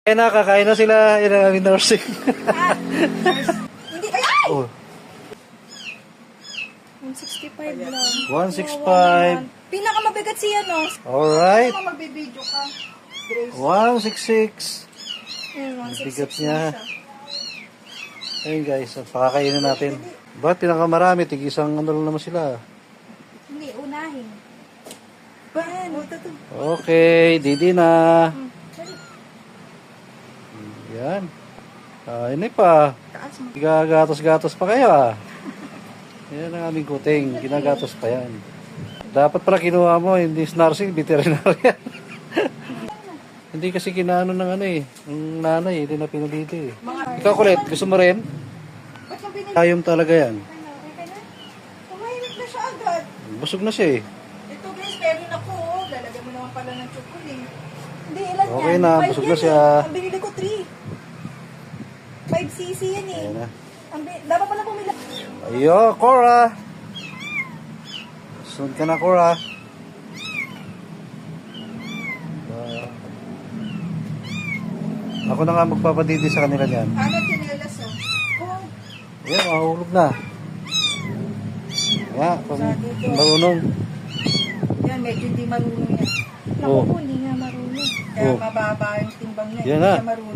Kakain na sila. Yan ang aming nursing. Hindi kaya. Oh, 165 lang. 165. Pinakamabigat siya, no? Alright. Kung magbibideo ka. Grace. 166. Bigat 166 niya. siya. Ayun guys, pakakainin natin. Ba't pinakamarami? Tig-isang ano lang naman sila. Hindi, unahin. Ban, ito. Okay, didi na. Sorry. Yan. Ini pa. Taas mo. Gagatos-gatos pa kayo ah. Yan ang aming kuting. Ginagatos pa yan. Dapat pala kinuha mo, hindi nursing, veterinarian. Hindi kasi kinaano ng ano eh. Ng nanay, hindi na pinulito eh. Ikaw kulit, gusto mo rin? Ba't yung binili? Ayom talaga yan. Ano, okay na? Tumahimik na siya agad. Busog na siya eh. Ito guys, meron ako. Oh. Lalagyan mo naman pala ng chocolate. Hindi, ilan Okay yan? na, 5 busog yan na siya. Eh. Ang binili ko 3. 5cc yan eh. Ayan na. Dapat pala pumila. Ayo, Cora! Sunod ka na, Cora. Ako na nga magpapadidi sa kanila niyan. Ano, chinelas oh. Oh, Ayan, mahulog na. Nga, marunong. yan, medyo hindi marunong yan. Oh. Naku, hindi nga marunong. Kaya Oh. mababa yung timbang niya. Yan Hindi na. siya marunong.